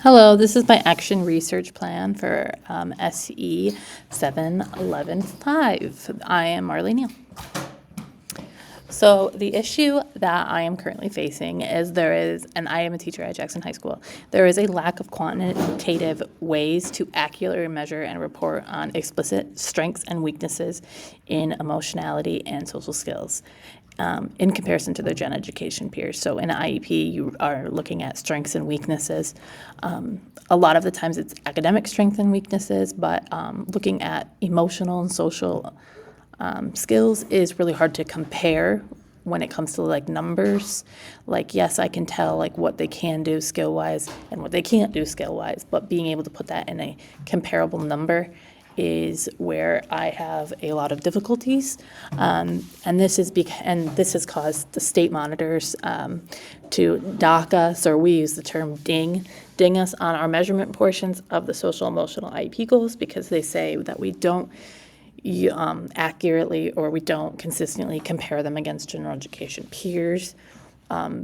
Hello, this is my action research plan for SE 7115. I am Marley Neal. So the issue that I am currently facing is and I am a teacher at Jackson High School, there is a lack of quantitative ways to accurately measure and report on explicit strengths and weaknesses in emotionality and social skills. In comparison to their gen education peers. So in an IEP, you are looking at strengths and weaknesses. A lot of the times it's academic strengths and weaknesses, but looking at emotional and social skills is really hard to compare when it comes to like numbers. Like, yes, I can tell like what they can do skill-wise and what they can't do skill-wise, but being able to put that in a comparable number is where I have a lot of difficulties, and this has caused the state monitors to dock us, or we use the term ding us on our measurement portions of the social emotional IEP goals, because they say that we don't accurately or we don't consistently compare them against general education peers,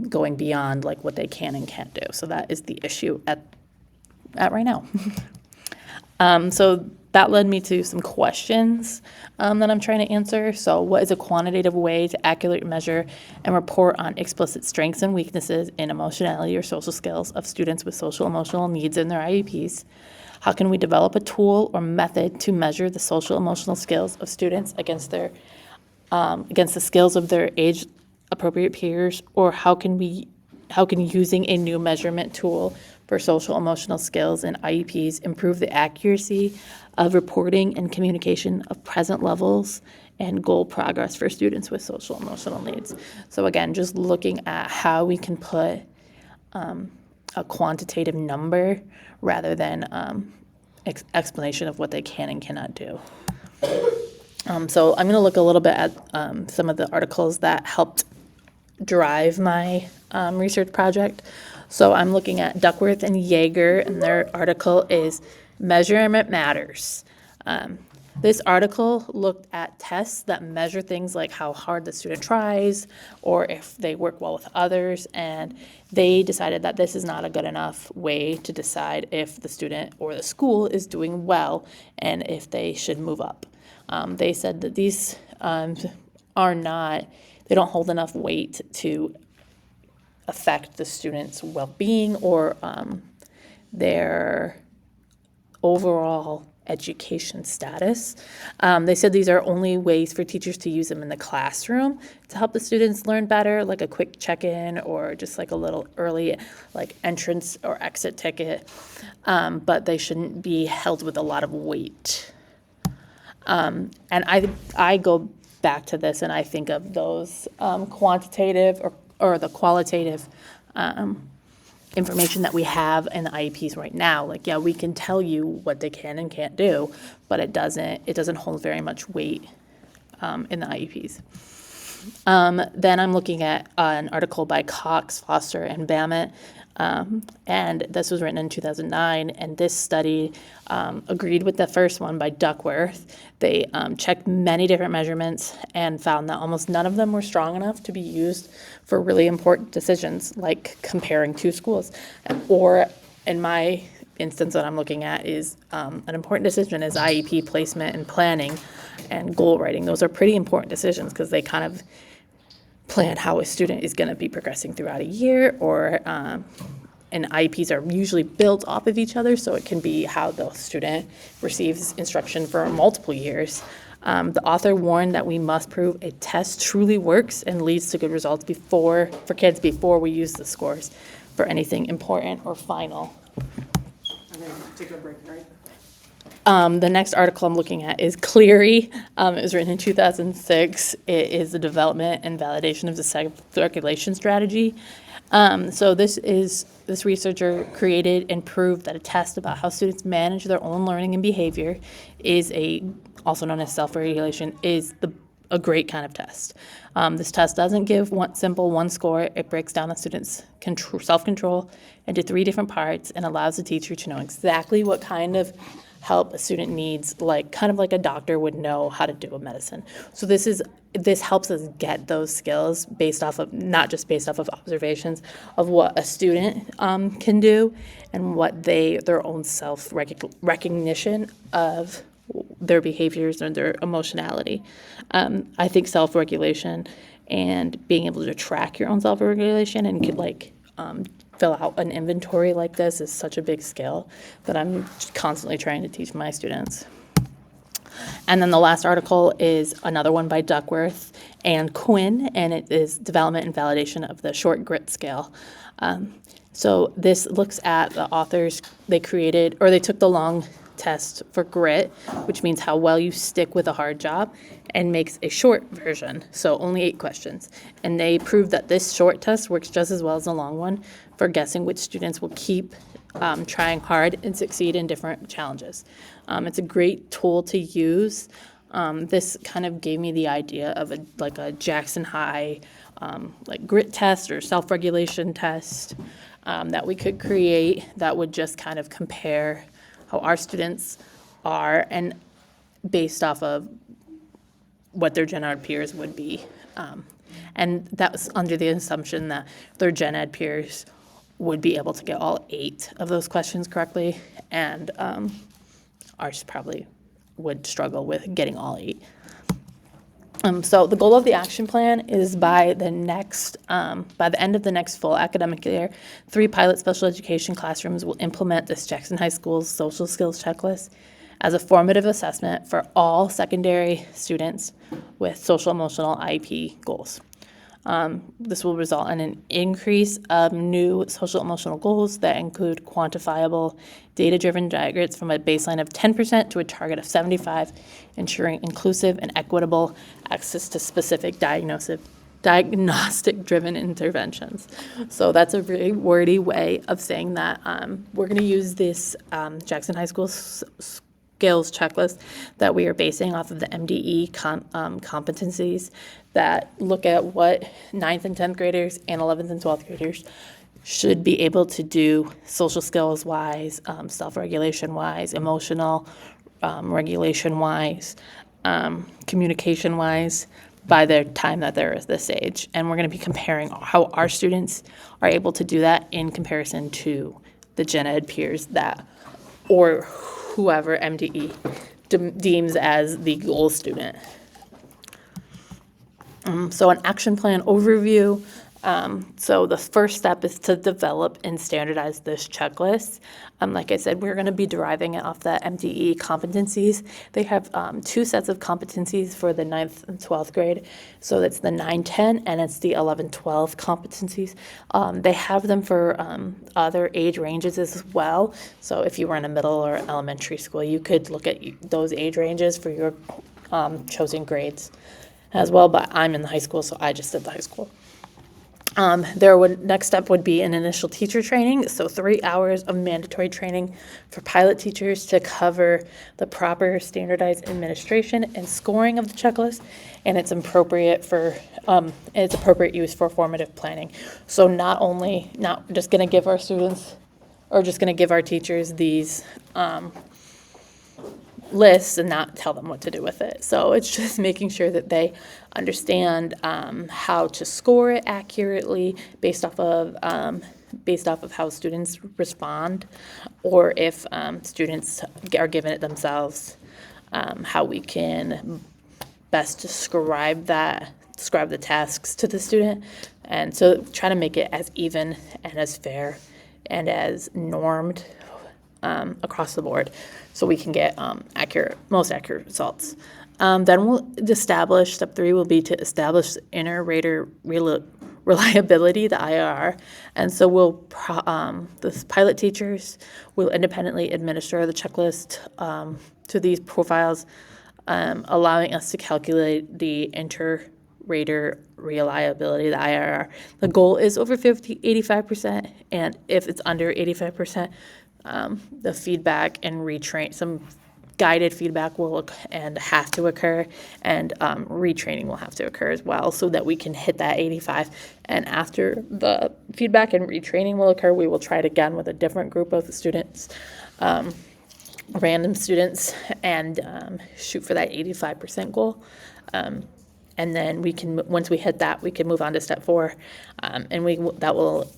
going beyond like what they can and can't do. So that is the issue at right now. So that led me to some questions that I'm trying to answer. So what is a quantitative way to accurately measure and report on explicit strengths and weaknesses in emotionality or social skills of students with social emotional needs in their IEPs? How can we develop a tool or method to measure the social emotional skills of students against the skills of their age appropriate peers? Or how can using a new measurement tool for social emotional skills in IEPs improve the accuracy of reporting and communication of present levels and goal progress for students with social emotional needs? So again, just looking at how we can put a quantitative number rather than explanation of what they can and cannot do. So I'm going to look a little bit at some of the articles that helped drive my research project. So I'm looking at Duckworth and Yeager, and their article is Measurement Matters. This article looked at tests that measure things like how hard the student tries or if they work well with others, and they decided that this is not a good enough way to decide if the student or the school is doing well and if they should move up. They said that these they don't hold enough weight to affect the student's well-being or their overall education status. They said these are only ways for teachers to use them in the classroom to help the students learn better, like a quick check-in or just like a little early like entrance or exit ticket, but they shouldn't be held with a lot of weight. And I go back to this and I think of those quantitative or the qualitative information that we have in the IEPs right now. Like, yeah, we can tell you what they can and can't do, but it doesn't hold very much weight in the IEPs. Then I'm looking at an article by Cox, Foster, and Bammett, and this was written in 2009, and this study agreed with the first one by Duckworth. They checked many different measurements and found that almost none of them were strong enough to be used for really important decisions, like comparing two schools. Or in my instance that I'm looking at is an important decision is IEP placement and planning and goal writing. Those are pretty important decisions because they kind of plan how a student is going to be progressing throughout a year, or and IEPs are usually built off of each other, so it can be how the student receives instruction for multiple years. The author warned that we must prove a test truly works and leads to good results for kids before we use the scores for anything important or final. I'm going to take a break, right? The next article I'm looking at is Cleary. It was written in 2006. It is the development and validation of the self-regulation strategy. So this researcher created and proved that a test about how students manage their own learning and behavior is also known as self-regulation, is a great kind of test. This test doesn't give one score. It breaks down the student's self-control into 3 different parts and allows the teacher to know exactly what kind of help a student needs, like kind of like a doctor would know how to do a medicine. So this helps us get those skills based off of, not just based off of observations of what a student can do and what their own self recognition of their behaviors and their emotionality. I think self-regulation and being able to track your own self-regulation and fill out an inventory like this is such a big skill that I'm constantly trying to teach my students. And then the last article is another one by Duckworth and Quinn, and it is development and validation of the short grit scale. So this looks at the authors, they took the long test for grit, which means how well you stick with a hard job, and makes a short version, so only 8 questions. And they proved that this short test works just as well as the long one for guessing which students will keep trying hard and succeed in different challenges. It's a great tool to use. This kind of gave me the idea of a Jackson High grit test or self-regulation test that we could create that would just kind of compare how our students are and based off of what their gen ed peers would be. And that was under the assumption that their gen ed peers would be able to get all 8 of those questions correctly, and ours probably would struggle with getting all 8. So the goal of the action plan is by the end of the next full academic year, 3 pilot special education classrooms will implement this Jackson High School's social skills checklist as a formative assessment for all secondary students with social emotional IEP goals. This will result in an increase of new social emotional goals that include quantifiable data-driven targets from a baseline of 10% to a target of 75%, ensuring inclusive and equitable access to specific diagnostic-driven interventions. So that's a really wordy way of saying that we're going to use this Jackson High School skills checklist that we are basing off of the MDE competencies that look at what 9th and 10th graders and 11th and 12th graders should be able to do social skills wise, self-regulation wise, emotional regulation wise, communication wise by the time that they're at this age. And we're going to be comparing how our students are able to do that in comparison to the gen ed peers or whoever MDE deems as the goal student. So an action plan overview. So the first step is to develop and standardize this checklist. Like I said, we're going to be deriving it off the MDE competencies. They have 2 sets of competencies for the 9th and 12th grade. So that's the 9-10 and it's the 11-12 competencies. They have them for other age ranges as well. So if you were in a middle or elementary school, you could look at those age ranges for your chosen grades as well. But I'm in the high school, so I just did the high school. Next step would be an initial teacher training, so 3 hours of mandatory training for pilot teachers to cover the proper standardized administration and scoring of the checklist, and it's appropriate use for formative planning. So not just going to give our students or just going to give our teachers these lists and not tell them what to do with it. So it's just making sure that they understand how to score it accurately based off of how students respond, or if students are given it themselves, how we can best describe the tasks to the student, and so try to make it as even and as fair and as normed across the board, so we can get most accurate results. Then we'll establish, step 3 will be to establish inter-rater reliability, the IRR. And so the pilot teachers will independently administer the checklist to these profiles, allowing us to calculate the inter-rater reliability, the IRR. The goal is over 85%, and if it's under 85%, the feedback and some guided feedback will have to occur, and retraining will have to occur as well, so that we can hit that 85. And after the feedback and retraining will occur, we will try it again with a different group of students random students and shoot for that 85% goal. And then we can, once we hit that, we can move on to step 4. And that will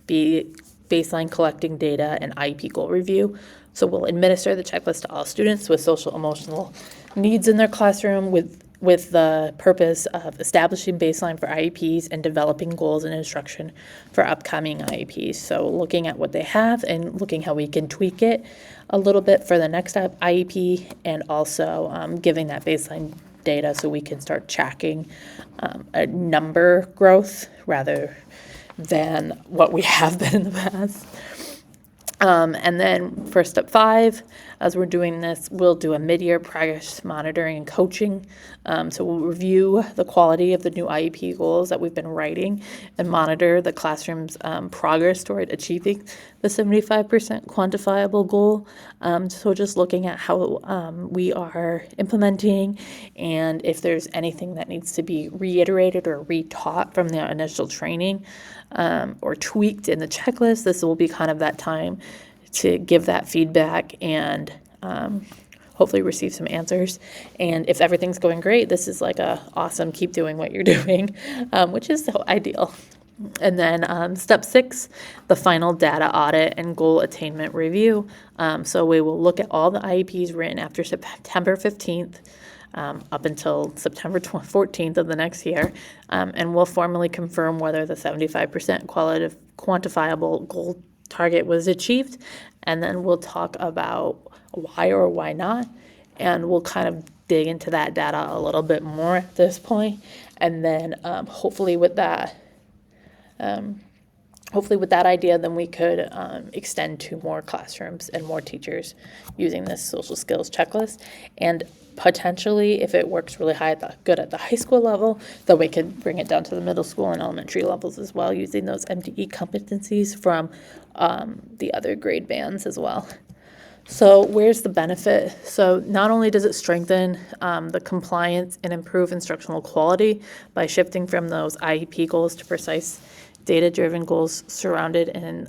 be baseline collecting data and IEP goal review. So we'll administer the checklist to all students with social emotional needs in their classroom with the purpose of establishing baseline for IEPs and developing goals and instruction for upcoming IEPs. So looking at what they have and looking how we can tweak it a little bit for the next IEP, and also giving that baseline data so we can start tracking a number growth rather than what we have been in the past. And then for step 5, as we're doing this, we'll do a mid-year progress monitoring and coaching. So we'll review the quality of the new IEP goals that we've been writing and monitor the classroom's progress toward achieving the 75% quantifiable goal. So just looking at how we are implementing and if there's anything that needs to be reiterated or retaught from the initial training or tweaked in the checklist. This will be kind of that time to give that feedback and hopefully receive some answers. And if everything's going great, this is like a awesome, keep doing what you're doing, which is so ideal. And then step 6, the final data audit and goal attainment review. So we will look at all the IEPs written after September 15th up until September 14th of the next year, and we'll formally confirm whether the 75% quantifiable goal target was achieved, and then we'll talk about why or why not, and we'll kind of dig into that data a little bit more at this point, and then hopefully with that idea, then we could extend to more classrooms and more teachers using this social skills checklist. And potentially, if it works really good at the high school level, then we could bring it down to the middle school and elementary levels as well, using those MDE competencies from the other grade bands as well. So where's the benefit? So not only does it strengthen the compliance and improve instructional quality by shifting from those IEP goals to precise data-driven goals grounded in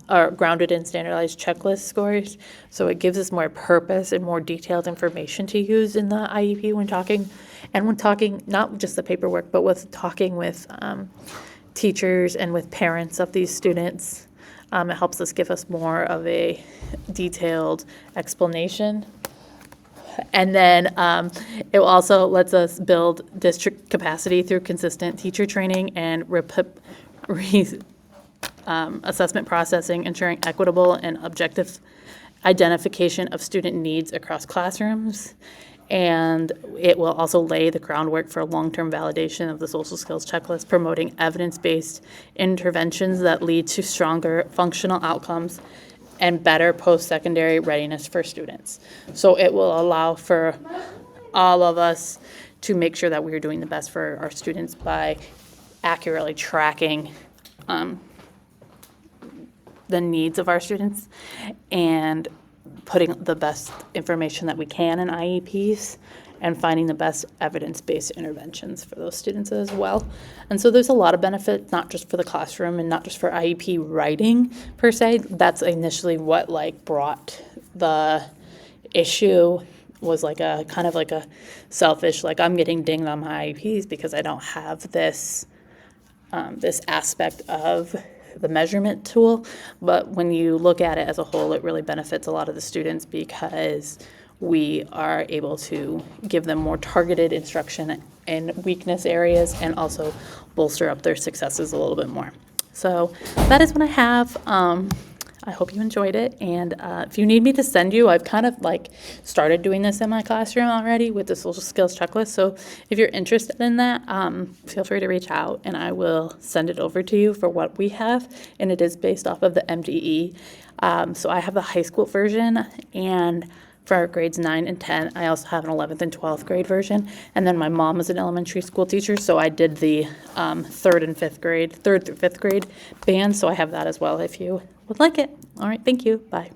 standardized checklist scores. So it gives us more purpose and more detailed information to use in the IEP when talking not just the paperwork, but talking with teachers and with parents of these students. It helps us give us more of a detailed explanation. And then it also lets us build district capacity through consistent teacher training and assessment processing, ensuring equitable and objective identification of student needs across classrooms. And it will also lay the groundwork for long-term validation of the social skills checklist, promoting evidence-based interventions that lead to stronger functional outcomes and better post-secondary readiness for students. So it will allow for all of us to make sure that we're doing the best for our students by accurately tracking the needs of our students and putting the best information that we can in IEPs and finding the best evidence-based interventions for those students as well. And so there's a lot of benefit, not just for the classroom and not just for IEP writing per se. That's initially what brought the issue, was a kind of a selfish, I'm getting dinged on my IEPs because I don't have this aspect of the measurement tool. But when you look at it as a whole, it really benefits a lot of the students because we are able to give them more targeted instruction in weakness areas and also bolster up their successes a little bit more. So that is what I have. I hope you enjoyed it, and if you need me to send you, I've kind of started doing this in my classroom already with the social skills checklist, so if you're interested in that, feel free to reach out and I will send it over to you for what we have, and it is based off of the MDE. So I have the high school version, and for our grades 9 and 10, I also have an 11th and 12th grade version, and then my mom is an elementary school teacher, so I did the 3rd through 5th grade band, so I have that as well if you would like it. All right, thank you. Bye.